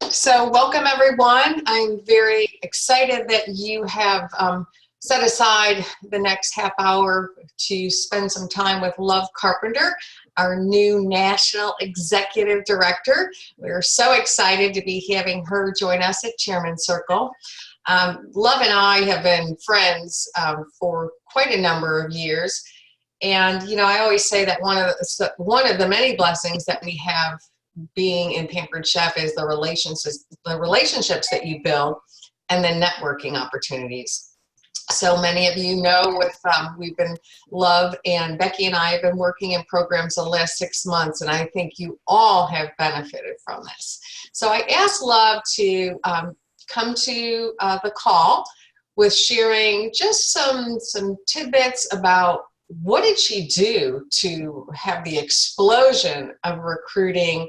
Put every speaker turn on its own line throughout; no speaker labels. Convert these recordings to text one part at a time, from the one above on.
So welcome everyone. I'm very excited that you have set aside the next half hour to spend some time with Love Carpenter, our new National Executive Director. We're so excited to be having her join us at Chairman's Circle. Love and I have been friends for quite a number of years. And, you know, I always say that one of the many blessings that we have being in Pampered Chef is the relationships that you build and the networking opportunities. So many of you know Love and Becky and I have been working in programs the last 6 months, and I think you all have benefited from this. So I asked Love to come to the call with sharing just some tidbits about what did she do to have the explosion of recruiting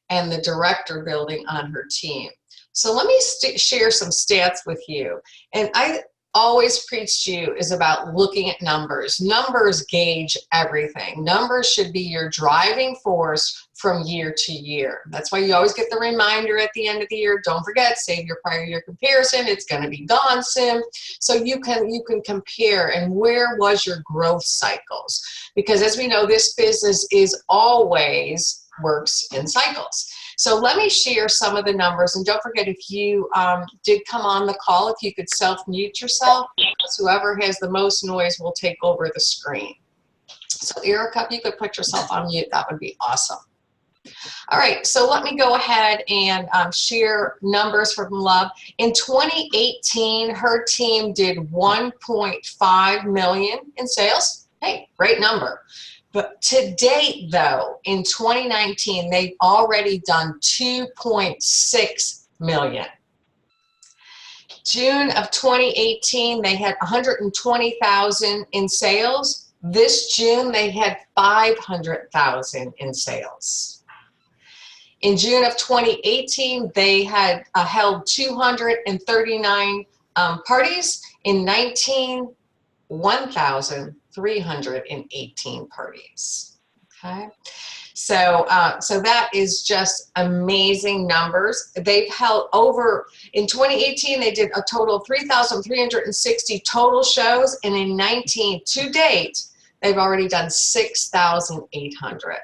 and the director building on her team. So let me share some stats with you. And I always preach to you is about looking at numbers. Numbers gauge everything. Numbers should be your driving force from year to year. That's why you always get the reminder at the end of the year, don't forget, save your prior year comparison. It's going to be gone soon. So you can compare and where was your growth cycles? Because as we know, this business is always works in cycles. So let me share some of the numbers, and don't forget, if you did come on the call, if you could self-mute yourself, because whoever has the most noise will take over the screen. So Erica, if you could put yourself on mute, that would be awesome. All right, so let me go ahead and share numbers from Love. In 2018, her team did 1.5 million in sales. Hey, great number. But to date, though, in 2019, they've already done 2.6 million. June of 2018, they had 120,000 in sales. This June, they had 500,000 in sales. In June of 2018, they had held 239 parties. In 19, 1,318 parties. Okay, so that is just amazing numbers. They've held over, in 2018 they did a total of 3,360 total shows, and in 19 to date they've already done 6,800.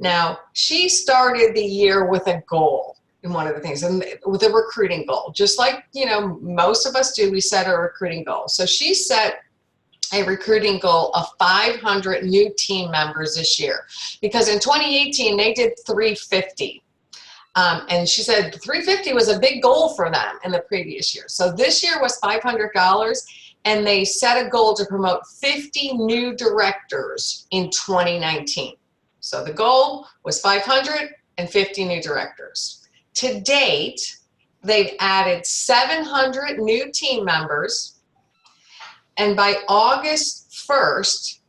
Now she started the year with a goal. And one of the things, and with a recruiting goal, just like, you know, most of us do, we set a recruiting goal. So she set a recruiting goal of 500 new team members this year, because in 2018 they did 350. And she said 350 was a big goal for them in the previous year. So this year was $500, and they set a goal to promote 50 new directors in 2019. So the goal was 550 new directors. To date, they've added 700 new team members, and by August 1st,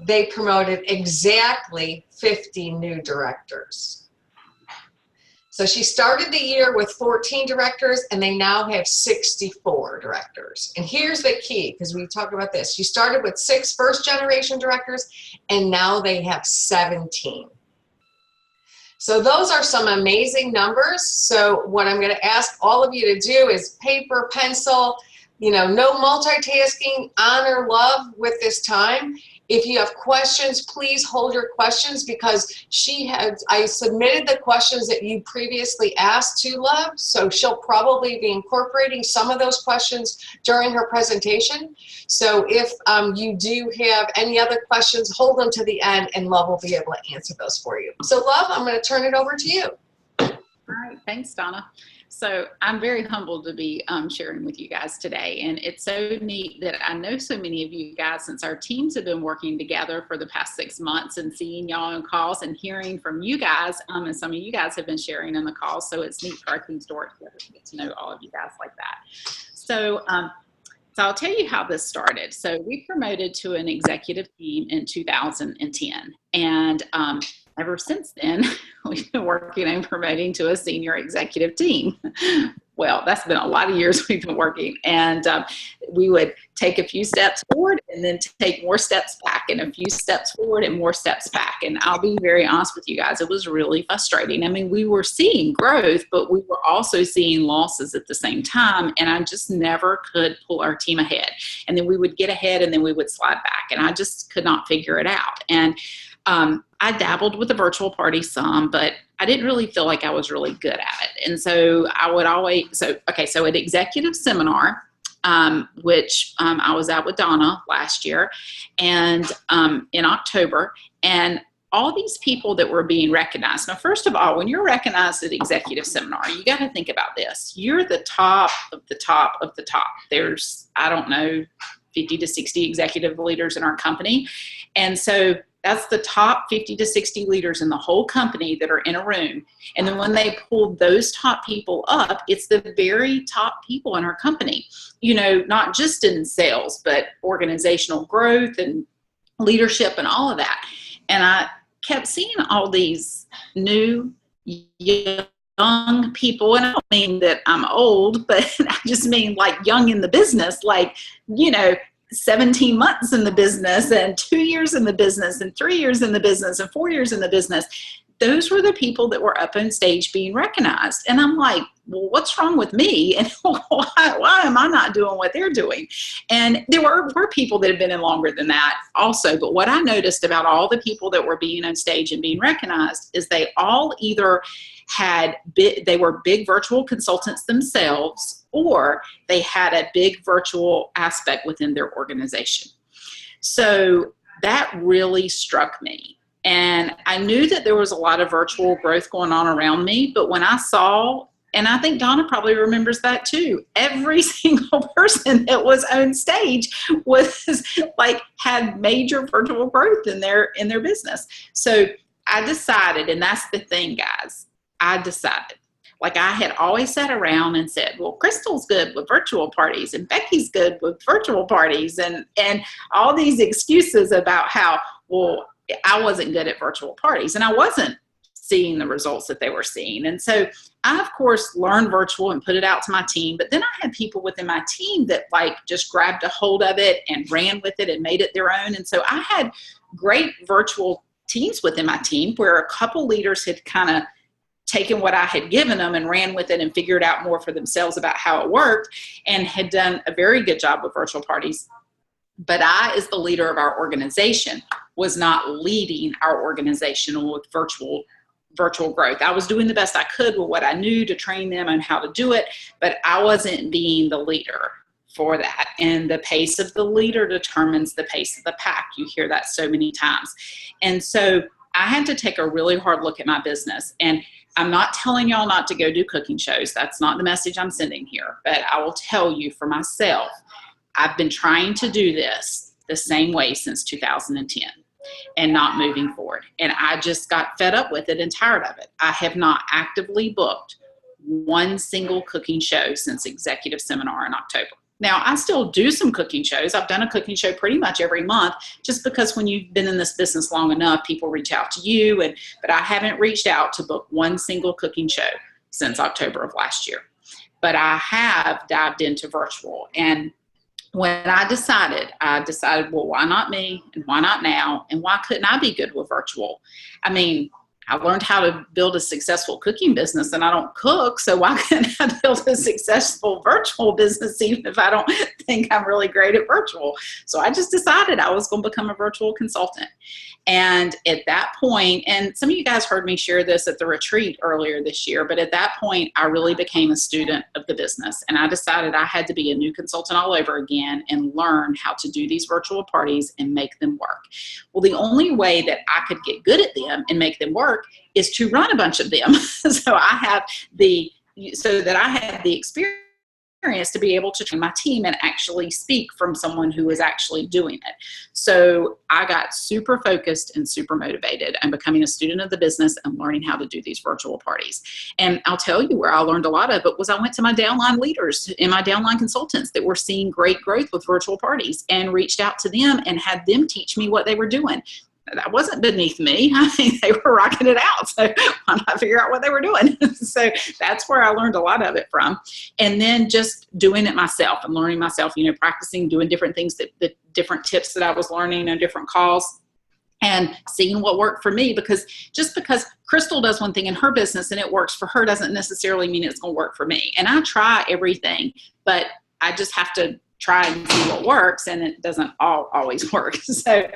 they promoted exactly 50 new directors. So she started the year with 14 directors, and they now have 64 directors. And here's the key, because we talked about this. She started with 6 first-generation directors, and now they have 17. So those are some amazing numbers. So what I'm going to ask all of you to do is paper, pencil, you know, no multitasking, honor Love with this time. If you have questions, please hold your questions, because I submitted the questions that you previously asked to Love, so she'll probably be incorporating some of those questions during her presentation. So if you do have any other questions, hold them to the end, and Love will be able to answer those for you. So Love, I'm going to turn it over to you.
All right, thanks, Donna. So I'm very humbled to be sharing with you guys today. And it's so neat that I know so many of you guys, since our teams have been working together for the past 6 months, and seeing y'all on calls and hearing from you guys, and some of you guys have been sharing in the calls. So it's neat for our teams to work together to get to know all of you guys like that. So I'll tell you how this started. So we promoted to an executive team in 2010. And ever since then, we've been working on promoting to a senior executive team. well, that's been a lot of years we've been working. And we would take a few steps forward and then take more steps back, and a few steps forward and more steps back. And I'll be very honest with you guys, it was really frustrating. I mean, we were seeing growth, but we were also seeing losses at the same time. And I just never could pull our team ahead. And then we would get ahead and then we would slide back. And I just could not figure it out. And I dabbled with the virtual party some, but I didn't really feel like I was really good at it. And so I would always, so at executive seminar, which I was at with Donna last year, and in October, and all these people that were being recognized. Now, first of all, when you're recognized at executive seminar, you got to think about this. You're the top of the top of the top. There's, I don't know, 50 to 60 executive leaders in our company. And so that's the top 50 to 60 leaders in the whole company that are in a room. And then when they pull those top people up, it's the very top people in our company, you know, not just in sales, but organizational growth and leadership and all of that. And I kept seeing all these new young people, and I don't mean that I'm old, but I just mean like young in the business, like, you know, 17 months in the business and 2 years in the business and 3 years in the business and 4 years in the business. Those were the people that were up on stage being recognized. And I'm like, well, what's wrong with me? And why am I not doing what they're doing? And there were people that had been in longer than that also. But what I noticed about all the people that were being on stage and being recognized is they all either they were big virtual consultants themselves, or they had a big virtual aspect within their organization. So that really struck me. And I knew that there was a lot of virtual growth going on around me, but when I saw, and I think Donna probably remembers that too, every single person that was on stage was like, had major virtual growth in their business. So I decided, and that's the thing, guys, I decided, like I had always sat around and said, well, Crystal's good with virtual parties and Becky's good with virtual parties, and all these excuses about how, well, I wasn't good at virtual parties and I wasn't seeing the results that they were seeing. And so I, of course, learned virtual and put it out to my team. But then I had people within my team that like just grabbed a hold of it and ran with it and made it their own. And so I had great virtual teams within my team where a couple leaders had kind of taken what I had given them and ran with it and figured out more for themselves about how it worked and had done a very good job with virtual parties. But I, as the leader of our organization, was not leading our organization with virtual growth. I was doing the best I could with what I knew to train them on how to do it, but I wasn't being the leader for that. And the pace of the leader determines the pace of the pack. You hear that so many times. And so I had to take a really hard look at my business. And I'm not telling y'all not to go do cooking shows. That's not the message I'm sending here. But I will tell you for myself, I've been trying to do this the same way since 2010 and not moving forward. And I just got fed up with it and tired of it. I have not actively booked one single cooking show since executive seminar in October. Now, I still do some cooking shows. I've done a cooking show pretty much every month, just because when you've been in this business long enough, people reach out to you. But I haven't reached out to book one single cooking show since October of last year. But I have dived into virtual. And when I decided, well, why not me? And why not now? And why couldn't I be good with virtual? I mean, I learned how to build a successful cooking business, and I don't cook, so why can't I build a successful virtual business even if I don't think I'm really great at virtual? So I just decided I was going to become a virtual consultant. And at that point, and some of you guys heard me share this at the retreat earlier this year, but at that point, I really became a student of the business. And I decided I had to be a new consultant all over again and learn how to do these virtual parties and make them work. Well, the only way that I could get good at them and make them work is to run a bunch of them. So that I had the experience to be able to train my team and actually speak from someone who is actually doing it. So I got super focused and super motivated and becoming a student of the business and learning how to do these virtual parties. And I'll tell you where I learned a lot of it was I went to my downline leaders and my downline consultants that were seeing great growth with virtual parties and reached out to them and had them teach me what they were doing. that wasn't beneath me. I mean, they were rocking it out. So why not figure out what they were doing? So that's where I learned a lot of it from. And then just doing it myself and learning myself, practicing, doing different things, the different tips that I was learning on different calls, and seeing what worked for me. Because just because Crystal does one thing in her business and it works for her doesn't necessarily mean it's going to work for me. And I try everything, but I just have to try and see what works, and it doesn't always work. So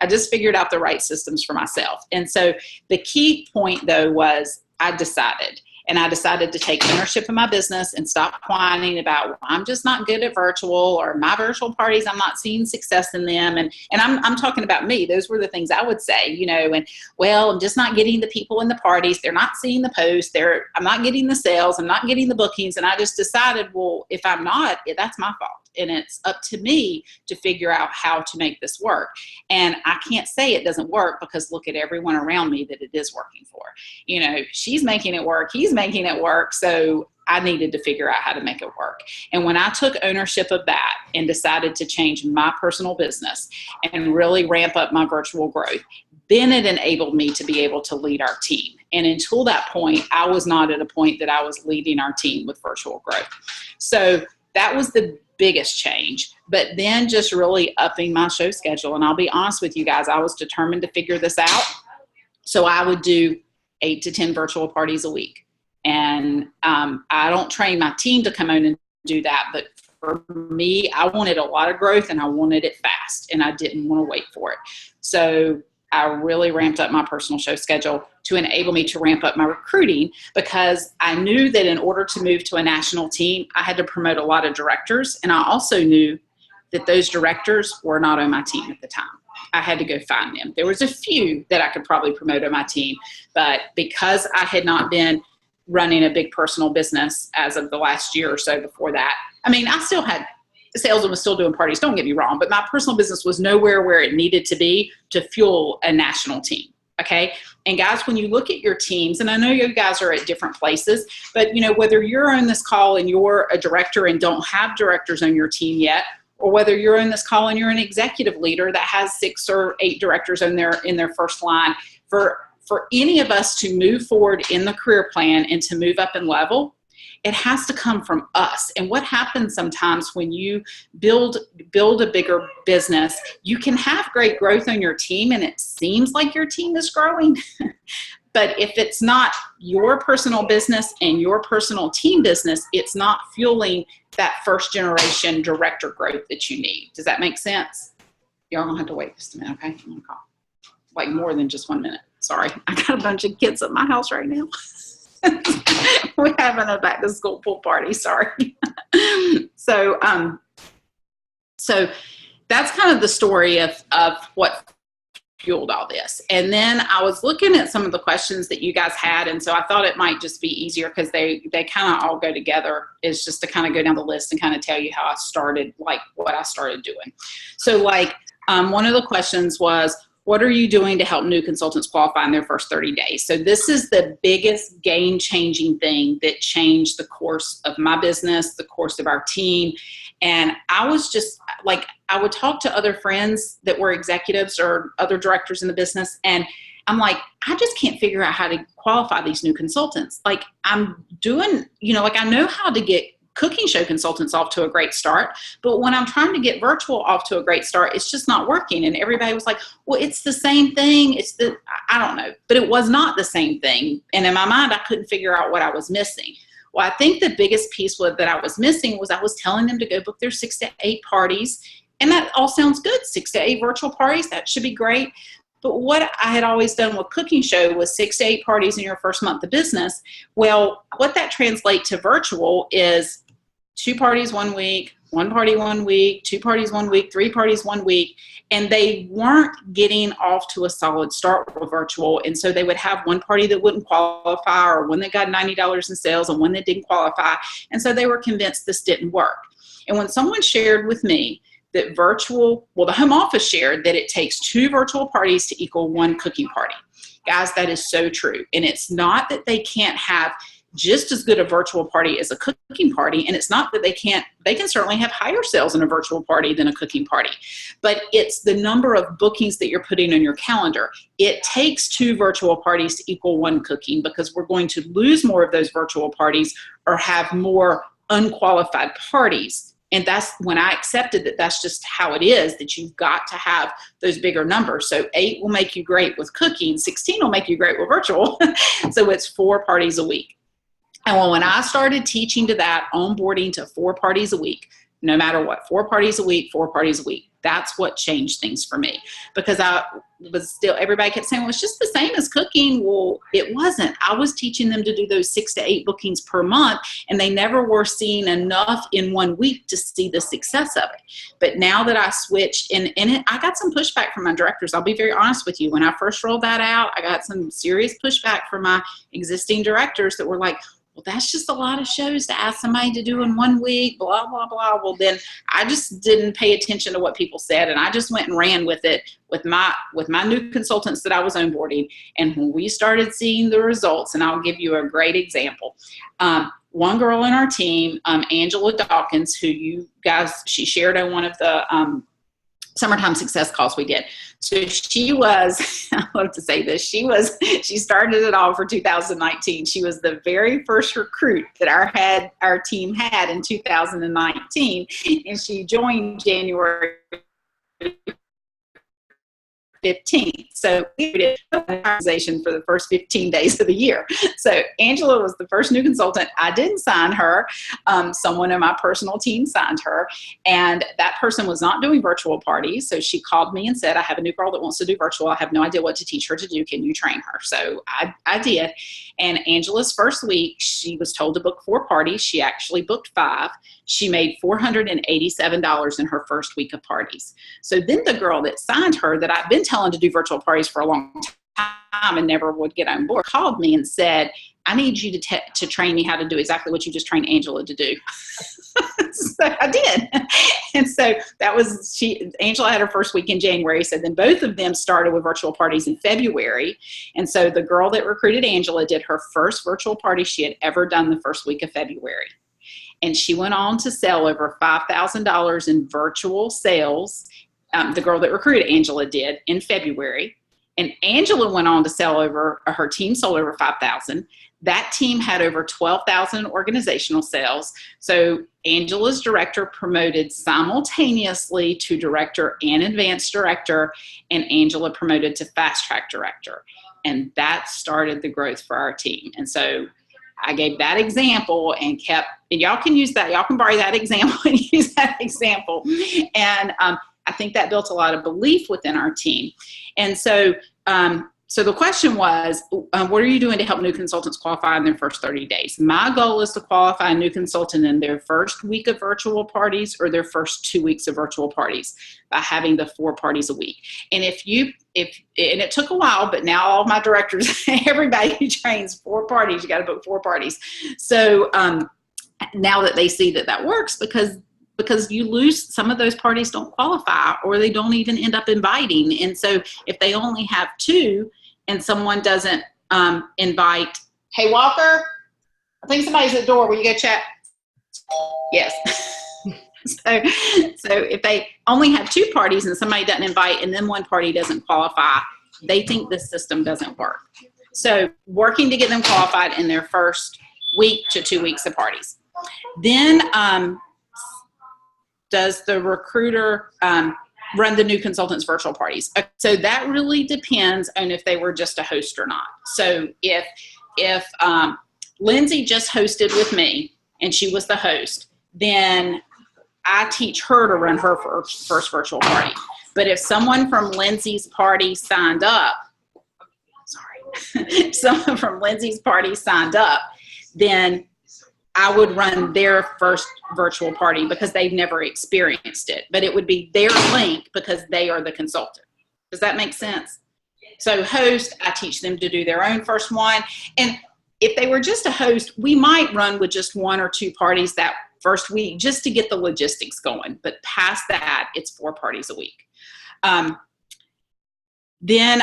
I just figured out the right systems for myself. And so the key point, though, was I decided to take ownership of my business and stop whining about, well, I'm just not good at virtual, or my virtual parties, I'm not seeing success in them. And I'm talking about me. Those were the things I would say, and, well, I'm just not getting the people in the parties. They're not seeing the posts. I'm not getting the sales. I'm not getting the bookings. And I just decided, well, if I'm not, that's my fault. And it's up to me to figure out how to make this work. And I can't say it doesn't work, because look at everyone around me that it is working for. She's making it work. He's making it work. So I needed to figure out how to make it work. And when I took ownership of that and decided to change my personal business and really ramp up my virtual growth, then it enabled me to be able to lead our team. And until that point, I was not at a point that I was leading our team with virtual growth. So that was the biggest change. But then just really upping my show schedule. And I'll be honest with you guys, I was determined to figure this out. So I would do 8 to 10 virtual parties a week. And I don't train my team to come in and do that. But for me, I wanted a lot of growth, and I wanted it fast, and I didn't want to wait for it. So I really ramped up my personal show schedule to enable me to ramp up my recruiting, because I knew that in order to move to a national team, I had to promote a lot of directors. And I also knew that those directors were not on my team at the time. I had to go find them. There was a few that I could probably promote on my team, but because I had not been running a big personal business as of the last year or so before that, I mean, I still had sales and was still doing parties, don't get me wrong, but my personal business was nowhere where it needed to be to fuel a national team. Okay. And guys, when you look at your teams, and I know you guys are at different places, but whether you're on this call and you're a director and don't have directors on your team yet, or whether you're in this call and you're an executive leader that has 6 or 8 directors in their first line, for any of us to move forward in the career plan and to move up in level, it has to come from us. And what happens sometimes when you build a bigger business, you can have great growth on your team and it seems like your team is growing. But if it's not your personal business and your personal team business, it's not fueling that first generation director growth that you need. Does that make sense? Y'all gonna have to wait just a minute, okay? I'm gonna call. Like more than just 1 minute. Sorry, I got a bunch of kids at my house right now. We're having a back to school pool party. Sorry. So that's kind of the story of what fueled all this. And then I was looking at some of the questions that you guys had. And so I thought it might just be easier, because they kind of all go together, is just to kind of go down the list and kind of tell you how I started, like what I started doing. So one of the questions was, what are you doing to help new consultants qualify in their first 30 days? So this is the biggest game-changing thing that changed the course of my business, the course of our team. And I was just like, I would talk to other friends that were executives or other directors in the business, and I'm like, I just can't figure out how to qualify these new consultants. Like I'm doing, I know how to get cooking show consultants off to a great start, but when I'm trying to get virtual off to a great start, it's just not working. And everybody was like, well, it's the same thing. I don't know, but it was not the same thing. And in my mind, I couldn't figure out what I was missing. Well, I think the biggest piece that I was missing was I was telling them to go book their 6 to 8 parties. And that all sounds good. 6 to 8 virtual parties, that should be great. But what I had always done with Cooking Show was 6 to 8 parties in your first month of business. Well, what that translates to virtual is 2 parties 1 week, 1 party 1 week, 2 parties 1 week, 3 parties 1 week. And they weren't getting off to a solid start with virtual. And so they would have one party that wouldn't qualify, or one that got $90 in sales and one that didn't qualify. And so they were convinced this didn't work. And when someone shared with me that the home office shared that it takes 2 virtual parties to equal 1 cooking party. Guys, that is so true. And it's not that they can't have just as good a virtual party as a cooking party. And it's not that they can certainly have higher sales in a virtual party than a cooking party, but it's the number of bookings that you're putting on your calendar. It takes 2 virtual parties to equal 1 cooking, because we're going to lose more of those virtual parties or have more unqualified parties. And that's when I accepted that that's just how it is, that you've got to have those bigger numbers. So 8 will make you great with cooking, 16 will make you great with virtual. So it's 4 parties a week. And when I started teaching to that, onboarding to 4 parties a week, no matter what, 4 parties a week, 4 parties a week, that's what changed things for me. Because I was still, everybody kept saying, well, it's just the same as cooking. Well, it wasn't. I was teaching them to do those 6 to 8 bookings per month, and they never were seeing enough in 1 week to see the success of it. But now that I switched, I got some pushback from my directors. I'll be very honest with you. When I first rolled that out, I got some serious pushback from my existing directors that were like, well, that's just a lot of shows to ask somebody to do in 1 week, blah, blah, blah. Well, then I just didn't pay attention to what people said, and I just went and ran with it with my new consultants that I was onboarding. And when we started seeing the results, and I'll give you a great example. One girl in our team, Angela Dawkins, who you guys, she shared on one of the summertime success calls we did. So she was, I love to say this, she started it all for 2019. She was the very first recruit that our team had in 2019, and she joined January 15th. So we did an organization for the first 15 days of the year. So Angela was the first new consultant. I didn't sign her. Someone in my personal team signed her. And that person was not doing virtual parties. So she called me and said, I have a new girl that wants to do virtual. I have no idea what to teach her to do. Can you train her? So I did. And Angela's first week, she was told to book 4 parties. She actually booked 5. She made $487 in her first week of parties. So then the girl that signed her, that I've been telling to do virtual parties for a long time and never would get on board, called me and said, I need you to train me how to do exactly what you just trained Angela to do. So I did. And so that was, Angela had her first week in January. So then both of them started with virtual parties in February. And so the girl that recruited Angela did her first virtual party she had ever done the first week of February. And she went on to sell over $5,000 in virtual sales. The girl that recruited Angela did in February. And Angela went on to sell her team sold over 5,000. That team had over 12,000 organizational sales. So Angela's director promoted simultaneously to director and advanced director, and Angela promoted to fast track director. And that started the growth for our team. And so I gave that example and y'all can use that. Y'all can borrow that example and use that example. And I think that built a lot of belief within our team. And so, so the question was, what are you doing to help new consultants qualify in their first 30 days? My goal is to qualify a new consultant in their first week of virtual parties or their first 2 weeks of virtual parties by having the 4 parties a week. And and it took a while, but now all my directors, everybody who trains 4 parties, you got to book 4 parties. So now that they see that works, because you lose, some of those parties don't qualify or they don't even end up inviting. And so if they only have 2 and someone doesn't invite, hey, Walker, I think somebody's at the door. Will you go check? Yes. So if they only have 2 parties and somebody doesn't invite and then one party doesn't qualify, they think the system doesn't work. So working to get them qualified in their first week to 2 weeks of parties. Then does the recruiter run the new consultants virtual parties? So that really depends on if they were just a host or not. So if Lindsay just hosted with me and she was the host, then I teach her to run her first virtual party. But if someone from Lindsay's party signed up, someone from Lindsay's party signed up, then I would run their first virtual party because they've never experienced it. But it would be their link because they are the consultant. Does that make sense? So host, I teach them to do their own first one. And if they were just a host, we might run with just 1 or 2 parties that first week just to get the logistics going. But past that, it's 4 parties a week. Then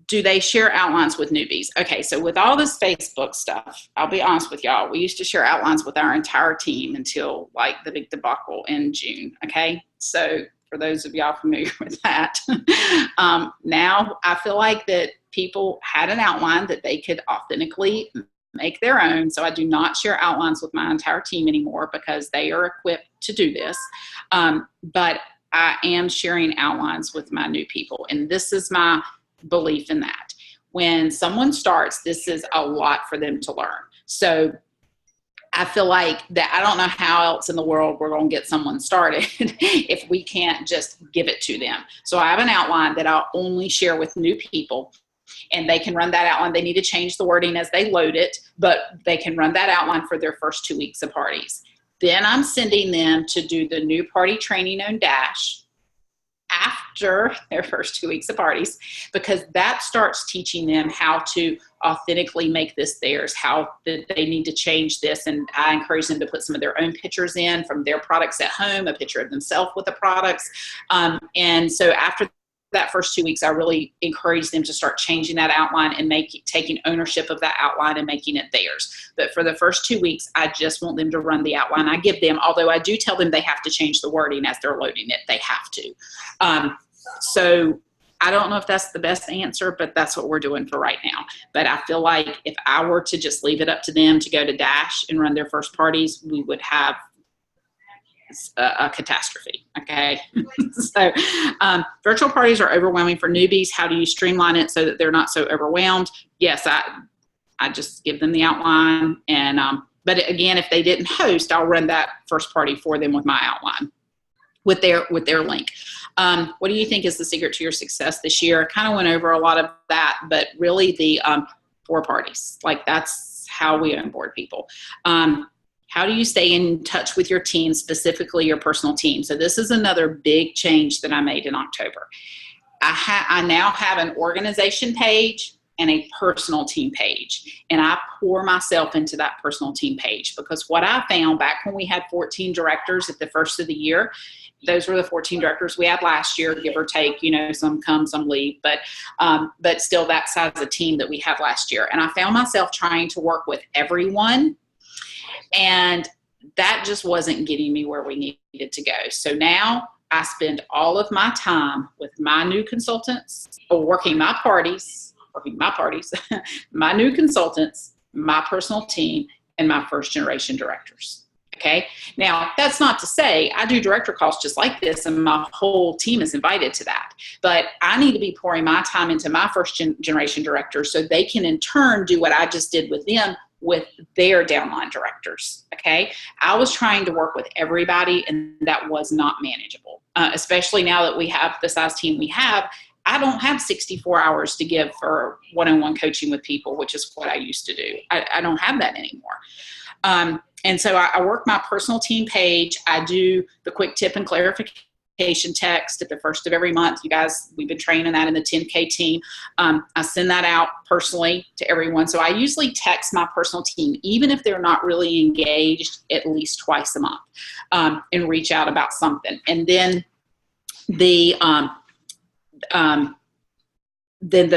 do they share outlines with newbies? Okay, so with all this Facebook stuff, I'll be honest with y'all, we used to share outlines with our entire team until like the big debacle in June, okay? So for those of y'all familiar with that, now I feel like that people had an outline that they could authentically make their own. So I do not share outlines with my entire team anymore because they are equipped to do this. But I am sharing outlines with my new people. And this is my belief in that. When someone starts, this is a lot for them to learn. So I feel like that I don't know how else in the world we're going to get someone started if we can't just give it to them. So I have an outline that I'll only share with new people, and they can run that outline. They need to change the wording as they load it, but they can run that outline for their first 2 weeks of parties. Then I'm sending them to do the new party training on Dash after their first 2 weeks of parties, because that starts teaching them how to authentically make this theirs, how they need to change this. And I encourage them to put some of their own pictures in from their products at home, a picture of themselves with the products. And so after that first 2 weeks, I really encourage them to start changing that outline and taking ownership of that outline and making it theirs. But for the first 2 weeks, I just want them to run the outline I give them, although I do tell them they have to change the wording as they're loading it. They have to. So I don't know if that's the best answer, but that's what we're doing for right now. But I feel like if I were to just leave it up to them to go to Dash and run their first parties, we would have a catastrophe. Okay. So virtual parties are overwhelming for newbies. How do you streamline it so that they're not so overwhelmed? Yes, I just give them the outline, and but again, if they didn't host, I'll run that first party for them with my outline with their link. What do you think is the secret to your success this year? I kind of went over a lot of that, but really the 4 parties, like that's how we onboard people. How do you stay in touch with your team, specifically your personal team? So this is another big change that I made in October. I now have an organization page and a personal team page, and I pour myself into that personal team page, because what I found back when we had 14 directors at the first of the year, those were the 14 directors we had last year, give or take, some come, some leave, but still that size of team that we had last year. And I found myself trying to work with everyone, and that just wasn't getting me where we needed to go. So now I spend all of my time with my new consultants, or working my parties, my new consultants, my personal team, and my first generation directors. Okay. Now, that's not to say I do director calls just like this and my whole team is invited to that, but I need to be pouring my time into my first generation directors so they can in turn do what I just did with them with their downline directors. Okay. I was trying to work with everybody, and that was not manageable, especially now that we have the size team we have. I don't have 64 hours to give for one-on-one coaching with people, which is what I used to do. I don't have that anymore. And so I work my personal team page. I do the quick tip and clarification text at the first of every month. You guys, we've been training that in the 10K team. I send that out personally to everyone. So I usually text my personal team, even if they're not really engaged, at least twice a month, and reach out about something. And then the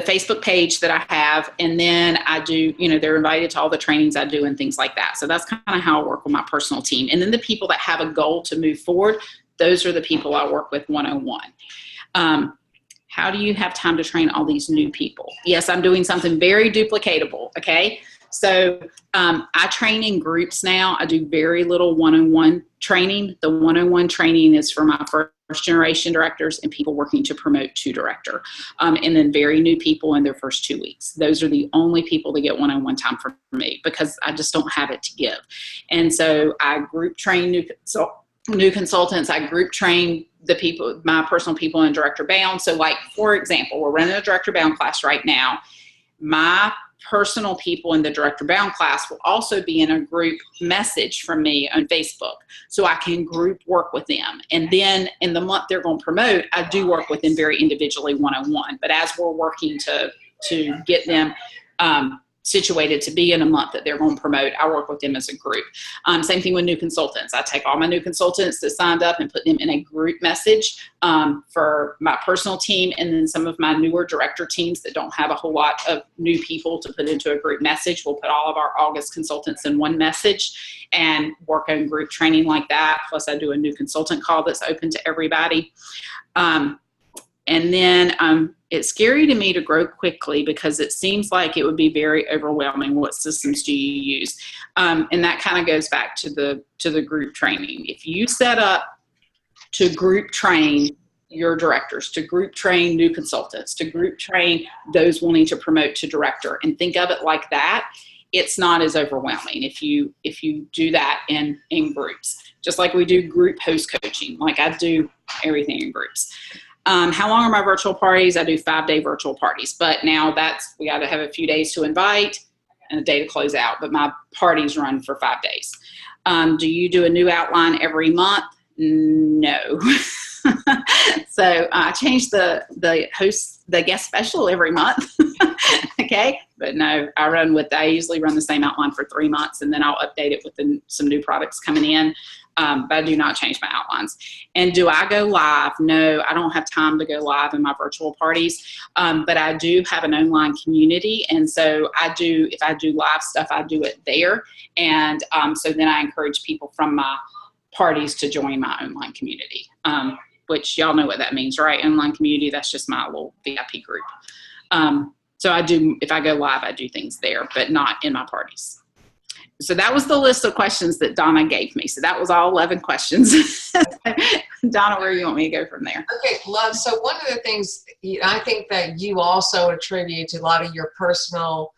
Facebook page that I have, and then I do, they're invited to all the trainings I do and things like that. So that's kind of how I work with my personal team. And then the people that have a goal to move forward, those are the people I work with one-on-one. How do you have time to train all these new people? Yes, I'm doing something very duplicatable. Okay. So I train in groups now. I do very little one-on-one training. The one-on-one training is for my first generation directors and people working to promote to director, and then very new people in their first 2 weeks. Those are the only people that get one-on-one time from me, because I just don't have it to give. And so I group train new consultants. I group train the people, my personal people in director bound. So like, for example, we're running a director bound class right now. My personal people in the director bound class will also be in a group message from me on Facebook, so I can group work with them. And then in the month they're going to promote, I do work with them very individually one-on-one. But as we're working to get them situated to be in a month that they're going to promote, I work with them as a group. Same thing with new consultants. I take all my new consultants that signed up and put them in a group message for my personal team, and then some of my newer director teams that don't have a whole lot of new people to put into a group message. We'll put all of our August consultants in one message and work on group training like that. Plus I do a new consultant call that's open to everybody. And then it's scary to me to grow quickly because it seems like it would be very overwhelming. What systems do you use? And that kind of goes back to the group training. If you set up to group train your directors, to group train new consultants, to group train those wanting to promote to director, and think of it like that, it's not as overwhelming if you do that in groups. Just like we do group host coaching, like I do everything in groups. How long are my virtual parties? I do 5-day virtual parties, but now we got to have a few days to invite and a day to close out, but my parties run for 5 days. Do you do a new outline every month? No. So I change the guest special every month. Okay. But no, I usually run the same outline for 3 months, and then I'll update it with some new products coming in. But I do not change my outlines. And do I go live? No, I don't have time to go live in my virtual parties. But I do have an online community. And so if I do live stuff, I do it there. And so then I encourage people from my parties to join my online community, which y'all know what that means, right? Online community, that's just my little VIP group. So if I go live, I do things there, but not in my parties. So that was the list of questions that Donna gave me. So that was all 11 questions. Donna, where do you want me to go from there?
Okay, love. So one of the things I think that you also attribute a lot of your personal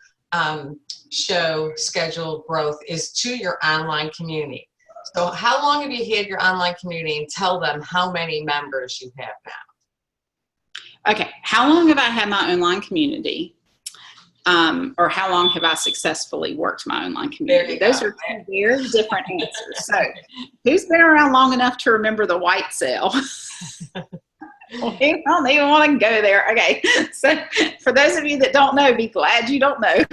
show schedule growth is to your online community. So how long have you had your online community, and tell them how many members you have now?
Okay, how long have I had my online community? Or how long have I successfully worked my online community? Those are two very different answers. So who's been around long enough to remember the white sale? Well, you don't even want to go there. Okay. So for those of you that don't know, be glad you don't know.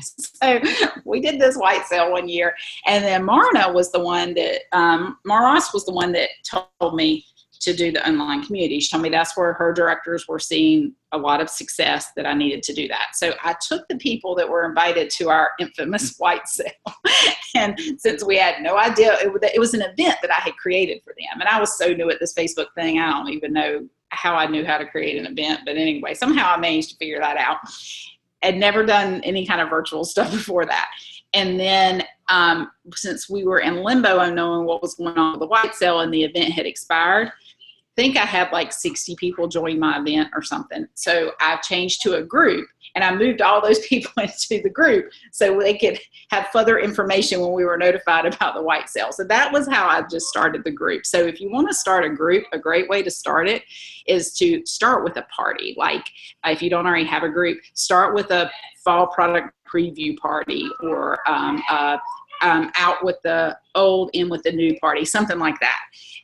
So we did this white sale one year, and then Marna was the one that, Maros was the one that told me to do the online community. She told me that's where her directors were seeing a lot of success, that I needed to do that. So I took the people that were invited to our infamous white sale. And since we had no idea, it was an event that I had created for them. And I was so new at this Facebook thing, I don't even know how I knew how to create an event. But anyway, somehow I managed to figure that out. I'd never done any kind of virtual stuff before that. And then since we were in limbo on knowing what was going on with the white sale and the event had expired, I think I had like 60 people join my event or something. So I changed to a group, and I moved all those people into the group so they could have further information when we were notified about the white sale. So that was how I just started the group. So if you want to start a group, a great way to start it is to start with a party. Like if you don't already have a group, start with a fall product preview party, or out with the old, in with the new party, something like that.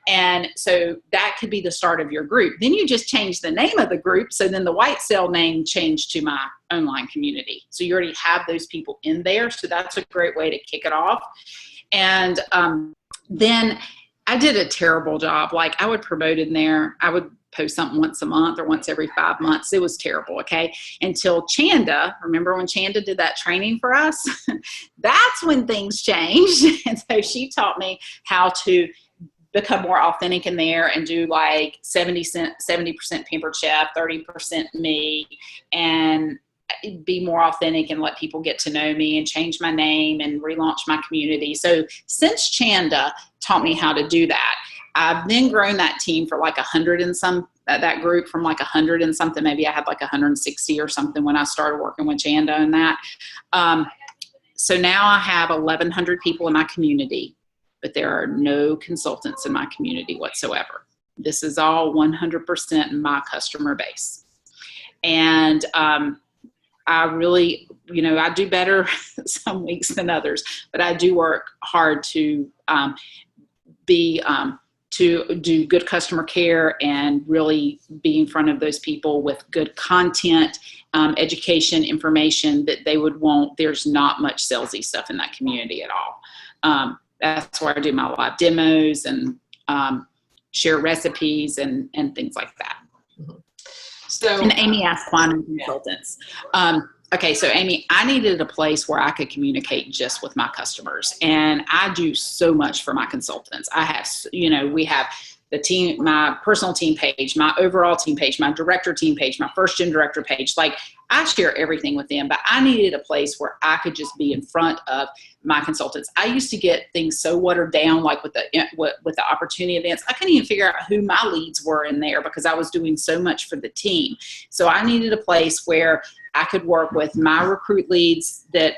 And so that could be the start of your group. Then you just change the name of the group. So then the white cell name changed to my online community. So you already have those people in there. So that's a great way to kick it off. And then I did a terrible job. Like I would promote in there. I would post something once a month or once every 5 months. It was terrible. Okay. Until Chanda, remember when Chanda did that training for us? That's when things changed. And so she taught me how to become more authentic in there and do like 70% Pampered Chef, 30% me, and be more authentic and let people get to know me, and change my name and relaunch my community. So since Chanda taught me how to do that, I've then grown that team for like 100 and some, that group from like 100 and something. Maybe I had like 160 or something when I started working with Chanda and that. So now I have 1,100 people in my community, but there are no consultants in my community whatsoever. This is all 100% my customer base. And I really, I do better some weeks than others, but I do work hard to be to do good customer care and really be in front of those people with good content, education, information that they would want. There's not much salesy stuff in that community at all. That's where I do my live demos and share recipes and things like that. And Amy asked quantum consultants. Okay, so Amy, I needed a place where I could communicate just with my customers. And I do so much for my consultants. I have, we have the team, my personal team page, my overall team page, my director team page, my first gen director page. Like, I share everything with them, but I needed a place where I could just be in front of my consultants. I used to get things so watered down, like with the opportunity events. I couldn't even figure out who my leads were in there because I was doing so much for the team. So I needed a place where I could work with my recruit leads that,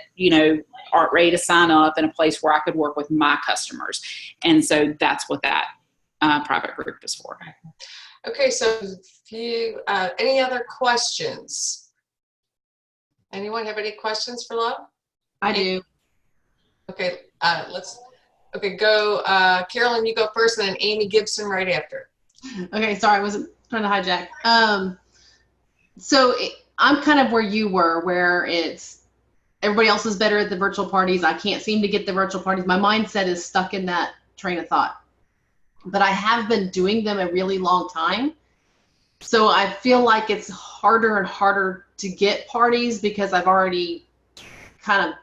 aren't ready to sign up, and a place where I could work with my customers. And so that's what that private group is for.
Okay, so any other questions? Anyone have any questions for Love?
I do.
Okay, go. Carolyn, you go first, and then Amy Gibson right after.
Okay, sorry, I wasn't trying to hijack. I'm kind of where you were, where it's everybody else is better at the virtual parties. I can't seem to get the virtual parties. My mindset is stuck in that train of thought. But I have been doing them a really long time. So I feel like it's harder and harder to get parties because I've already kind of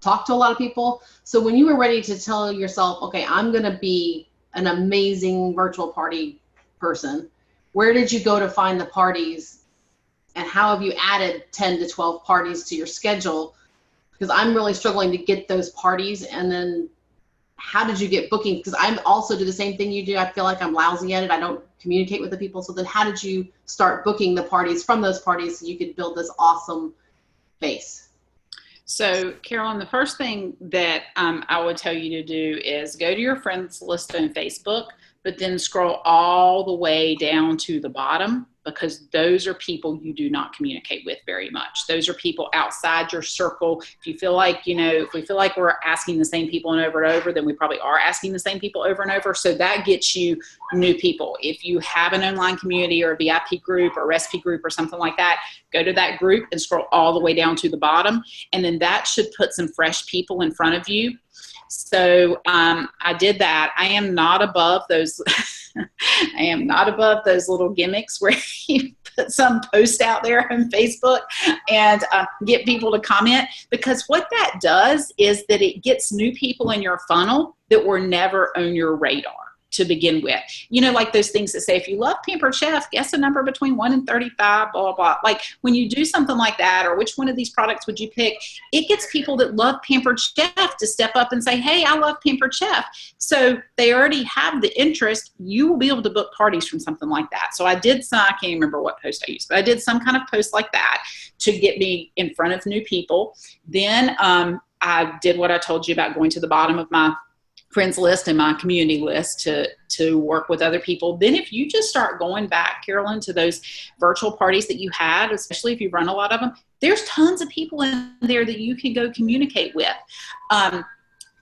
talked to a lot of people. So when you were ready to tell yourself, okay, I'm going to be an amazing virtual party person, where did you go to find the parties? And how have you added 10 to 12 parties to your schedule? Because I'm really struggling to get those parties. And then how did you get booking? Because I'm also do the same thing you do. I feel like I'm lousy at it. I don't communicate with the people. So then how did you start booking the parties from those parties so you could build this awesome base?
So, Carolyn, the first thing that I would tell you to do is go to your friends list on Facebook, but then scroll all the way down to the bottom, because those are people you do not communicate with very much. Those are people outside your circle. If you feel like, if we feel like we're asking the same people and over, then we probably are asking the same people over and over. So that gets you new people. If you have an online community or a VIP group or recipe group or something like that, go to that group and scroll all the way down to the bottom. And then that should put some fresh people in front of you. So I did that. I am not above those. I am not above those little gimmicks where you put some post out there on Facebook and get people to comment, because what that does is that it gets new people in your funnel that were never on your radar to begin with. Like those things that say, if you love Pampered Chef, guess a number between 1 and 35, blah, blah, blah. Like when you do something like that, or which one of these products would you pick? It gets people that love Pampered Chef to step up and say, hey, I love Pampered Chef. So they already have the interest. You will be able to book parties from something like that. So I did some, I can't remember what post I used, but I did some kind of post like that to get me in front of new people. Then I did what I told you about going to the bottom of my friends list and my community list to work with other people. Then if you just start going back, Carolyn, to those virtual parties that you had, especially if you run a lot of them, there's tons of people in there that you can go communicate with.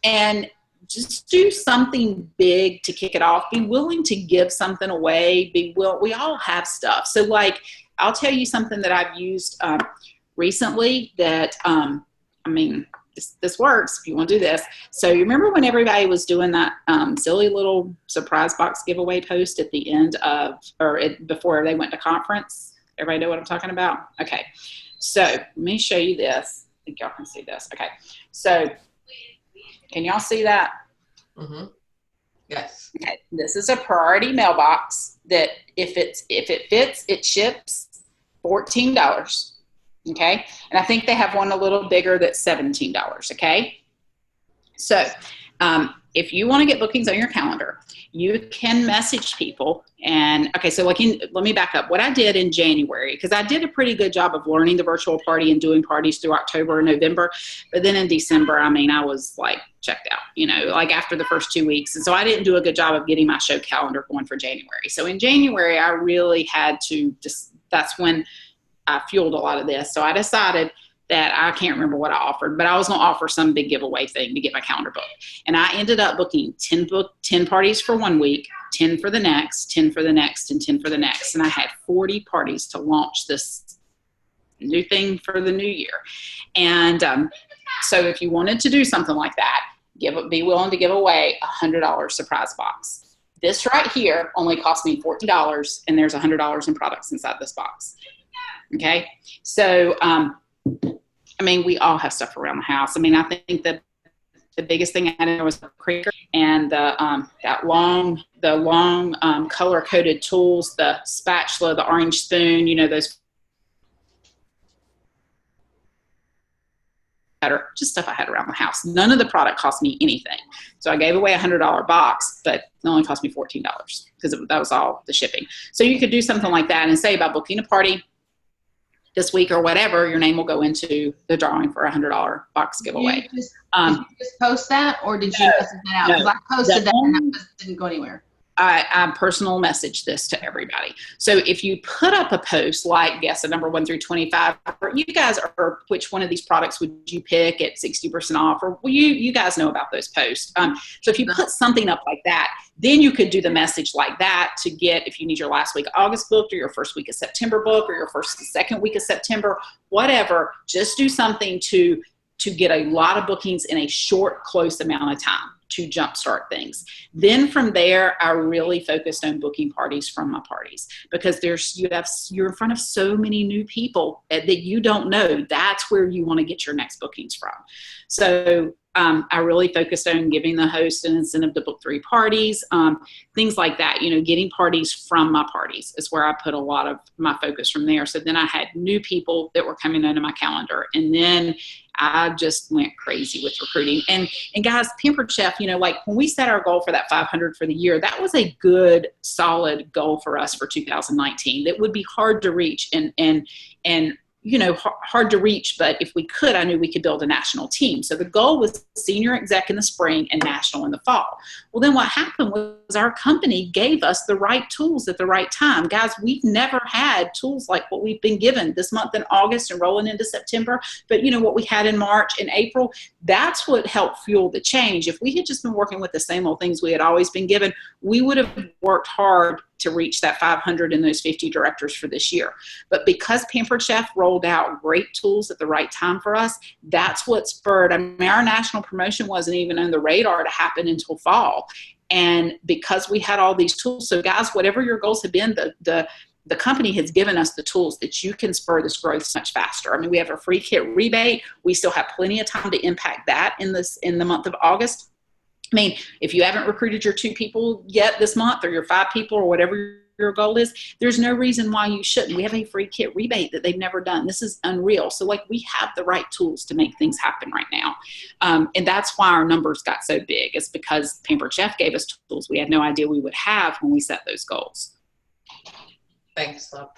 And just do something big to kick it off. Be willing to give something away. We all have stuff. So like, I'll tell you something that I've used recently that, this works if you want to do this. So you remember when everybody was doing that silly little surprise box giveaway post at the end of, before they went to conference? Everybody know what I'm talking about? Okay. So let me show you this. I think y'all can see this. Okay. So can y'all see that?
Mm-hmm. Yes.
Okay. This is a priority mailbox that if it fits, it ships $14. Okay. And I think they have one a little bigger that's $17. Okay. So, if you want to get bookings on your calendar, you can message people. And okay, so let me back up. What I did in January, because I did a pretty good job of learning the virtual party and doing parties through October and November. But then in December, I was like checked out, like after the first 2 weeks. And so I didn't do a good job of getting my show calendar going for January. So in January, I really had to that's when I fueled a lot of this. So I decided that I can't remember what I offered, but I was going to offer some big giveaway thing to get my calendar booked. And I ended up booking 10 parties for 1 week, 10 for the next, 10 for the next, and 10 for the next. And I had 40 parties to launch this new thing for the new year. And so if you wanted to do something like that, be willing to give away $100 surprise box. This right here only cost me $14, and there's $100 in products inside this box. Okay, so I mean, we all have stuff around the house. I mean, I think that the biggest thing I had in there was the cracker and the long color coded tools, the spatula, the orange spoon. You know, those just stuff I had around the house. None of the product cost me anything. So I gave away a $100 box, but it only cost me $14 because that was all the shipping. So you could do something like that and say about booking a party this week or whatever, your name will go into the drawing for a $100 box giveaway.
Did you just post that, or did you message that out? Because I posted that and that didn't go anywhere.
I personal message this to everybody. So if you put up a post like guess a number 1 through 25, or you guys are, which one of these products would you pick at 60% off, or you guys know about those posts. So if you put something up like that, then you could do the message like that to get, if you need your last week of August booked, or your first week of September booked, or your second week of September, whatever, just do something to get a lot of bookings in a short, close amount of time to jumpstart things. Then from there, I really focused on booking parties from my parties, because you're in front of so many new people that you don't know. That's where you want to get your next bookings from. So I really focused on giving the host an incentive to book 3 parties, things like that. You know, getting parties from my parties is where I put a lot of my focus from there. So then I had new people that were coming into my calendar, and then I just went crazy with recruiting. And guys, Pampered Chef, you know, like when we set our goal for that 500 for the year, that was a good, solid goal for us for 2019. That would be hard to reach and you know, hard to reach, but if we could, I knew we could build a national team. So the goal was senior exec in the spring and national in the fall. Well, then what happened was our company gave us the right tools at the right time. Guys, we've never had tools like what we've been given this month in August and rolling into September. But you know, what we had in March and April, that's what helped fuel the change. If we had just been working with the same old things we had always been given, we would have worked hard to reach that 500 and those 50 directors for this year. But because Pampered Chef rolled out great tools at the right time for us, that's what spurred. I mean, our national promotion wasn't even on the radar to happen until fall. And because we had all these tools, so guys, whatever your goals have been, the company has given us the tools that you can spur this growth much faster. I mean, we have a free kit rebate. We still have plenty of time to impact that in the month of August. I mean, if you haven't recruited your 2 people yet this month, or your 5 people, or whatever your goal is, there's no reason why you shouldn't. We have a free kit rebate that they've never done. This is unreal. So like, we have the right tools to make things happen right now. And that's why our numbers got so big. It's because Pampered Chef gave us tools we had no idea we would have when we set those goals.
Thanks, Love.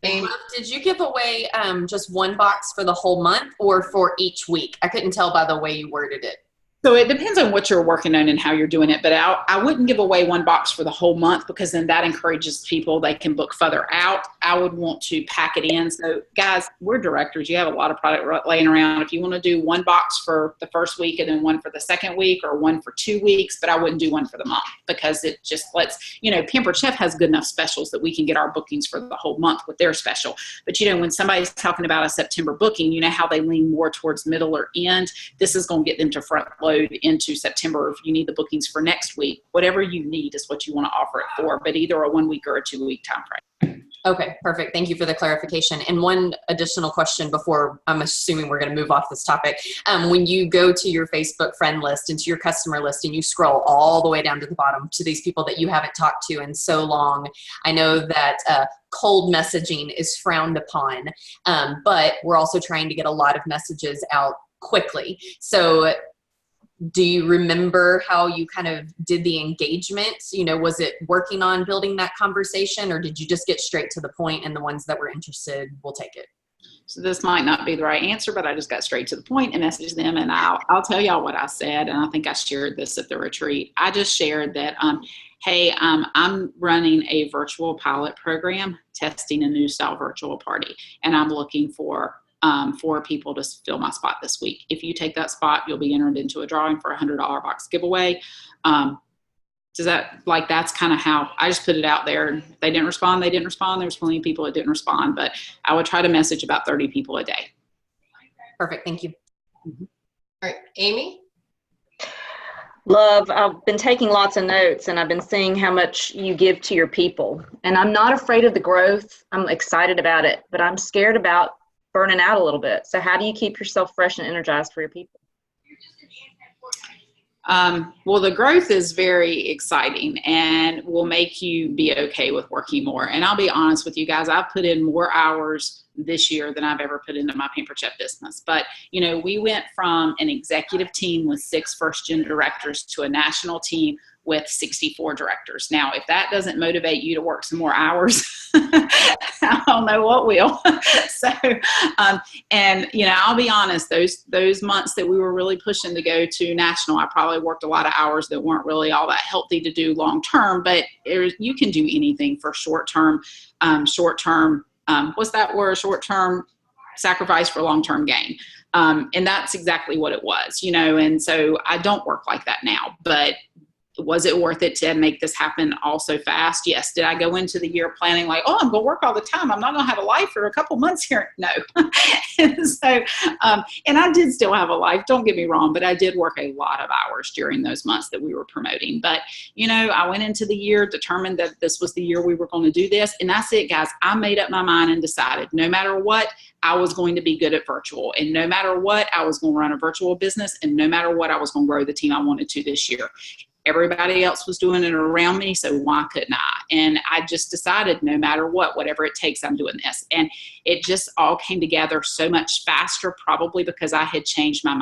Did you give away just 1 box for the whole month, or for each week? I couldn't tell by the way you worded it.
So it depends on what you're working on and how you're doing it. But I wouldn't give away 1 box for the whole month, because then that encourages people. They can book further out. I would want to pack it in. So guys, we're directors. You have a lot of product laying around. If you want to do 1 box for the first week and then 1 for the second week, or 1 for 2 weeks, but I wouldn't do 1 for the month, because it just lets, you know, Pampered Chef has good enough specials that we can get our bookings for the whole month with their special. But you know, when somebody's talking about a September booking, you know how they lean more towards middle or end. This is going to get them to front load into September. If you need the bookings for next week, whatever you need is what you want to offer it for, but either a 1 week or a 2 week time frame.
Okay, perfect. Thank you for the clarification. And one additional question before, I'm assuming we're going to move off this topic. When you go to your Facebook friend list and to your customer list, and you scroll all the way down to the bottom to these people that you haven't talked to in so long, I know that cold messaging is frowned upon, but we're also trying to get a lot of messages out quickly. So do you remember how you kind of did the engagement? You know, was it working on building that conversation, or did you just get straight to the point and the ones that were interested will take it?
So this might not be the right answer, but I just got straight to the point and messaged them. And I'll tell y'all what I said. And I think I shared this at the retreat. I just shared that, hey, I'm running a virtual pilot program, testing a new style virtual party. And I'm looking for 4 people to fill my spot this week. If you take that spot, you'll be entered into a drawing for a $100 box giveaway. Does that, like, that's kind of how I just put it out there. And they didn't respond. There's plenty of people that didn't respond, but I would try to message about 30 people a day.
Perfect. Thank you.
All right, Amy?
Love, I've been taking lots of notes and I've been seeing how much you give to your people. And I'm not afraid of the growth. I'm excited about it, but I'm scared about burning out a little bit. So how do you keep yourself fresh and energized for your people?
Well, the growth is very exciting and will make you be okay with working more. And I'll be honest with you guys, I've put in more hours this year than I've ever put into my paper check business. But, you know, we went from an executive team with 6 first-gen directors to a national team with 64 directors. Now, if that doesn't motivate you to work some more hours, I don't know what will. So, and, you know, I'll be honest, those months that we were really pushing to go to national, I probably worked a lot of hours that weren't really all that healthy to do long term, but you can do anything for short term, what's that word? Short term sacrifice for long term gain. And that's exactly what it was, you know, and so I don't work like that now, but was it worth it to make this happen all so fast? Yes. Did I go into the year planning like, oh, I'm going to work all the time, I'm not going to have a life for a couple months here? No. And so, and I did still have a life, don't get me wrong, but I did work a lot of hours during those months that we were promoting. But, you know, I went into the year determined that this was the year we were going to do this. And that's it, guys. I made up my mind and decided no matter what, I was going to be good at virtual. And no matter what, I was going to run a virtual business. And no matter what, I was going to grow the team I wanted to this year. Everybody else was doing it around me, so why couldn't I? And I just decided no matter what, whatever it takes, I'm doing this. And it just all came together so much faster, probably because I had changed my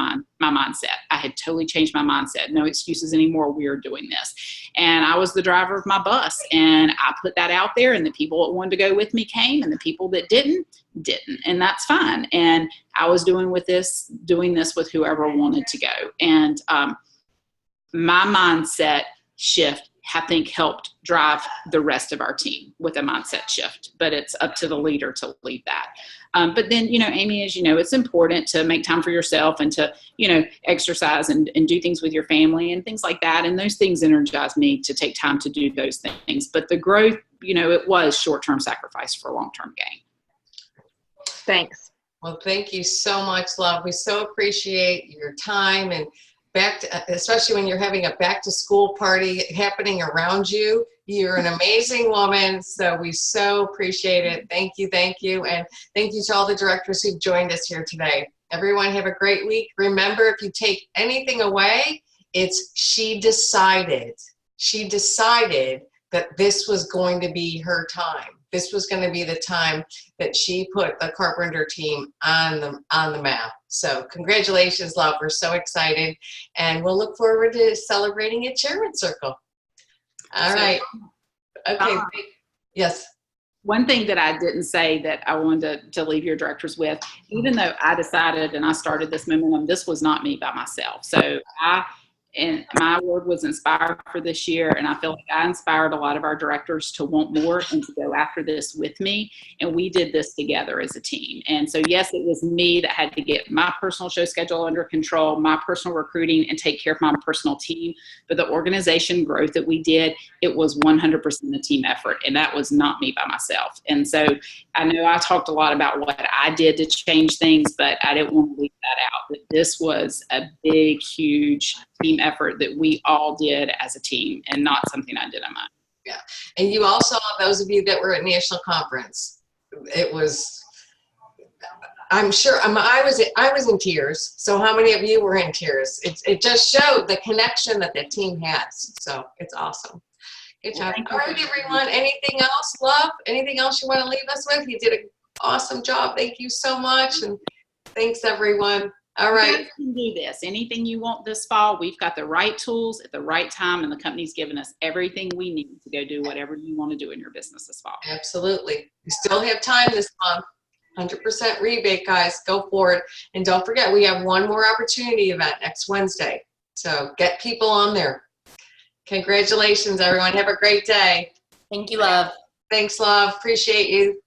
mindset. I had totally changed my mindset. No excuses anymore. We are doing this. And I was the driver of my bus. And I put that out there, and the people that wanted to go with me came, and the people that didn't. And that's fine. And I was doing this with whoever wanted to go. And my mindset shift, I think, helped drive the rest of our team with a mindset shift, but it's up to the leader to lead that. But then, you know, Amy, as you know, it's important to make time for yourself and to, you know, exercise and do things with your family and things like that. And those things energize me to take time to do those things. But the growth, you know, it was short-term sacrifice for long-term gain.
Thanks.
Well, thank you so much, love. We so appreciate your time, and especially when you're having a back to school party happening around you. You're an amazing woman, so we so appreciate it. Thank you, and thank you to all the directors who've joined us here today. Everyone have a great week. Remember, if you take anything away, it's she decided that this was going to be her time. This was going to be the time that she put the Carpenter team on the map. So congratulations, love. We're so excited, and we'll look forward to celebrating at Chairman Circle. All right. Okay. Yes.
One thing that I didn't say that I wanted to leave your directors with, even though I decided and I started this momentum, this was not me by myself. So and my word was inspired for this year. And I feel like I inspired a lot of our directors to want more and to go after this with me. And we did this together as a team. And so, yes, it was me that had to get my personal show schedule under control, my personal recruiting, and take care of my personal team. But the organization growth that we did, it was 100% a team effort. And that was not me by myself. And so I know I talked a lot about what I did to change things, but I didn't want to leave that out. But this was a big, huge team effort that we all did as a team, and not something I did on mine.
Yeah. And you also, those of you that were at National Conference, it was, I'm sure, I was in tears. So how many of you were in tears? It just showed the connection that the team has. So it's awesome. Good job. All right, everyone. Anything else, love? Anything else you want to leave us with? You did an awesome job. Thank you so much. And thanks, everyone. All right.
You can do this. Anything you want this fall, we've got the right tools at the right time, and the company's given us everything we need to go do whatever you want to do in your business this fall.
Absolutely. We still have time this month. 100% rebate, guys. Go for it. And don't forget, we have one more opportunity event next Wednesday. So get people on there. Congratulations, everyone. Have a great day.
Thank you, love.
Thanks, love. Appreciate you.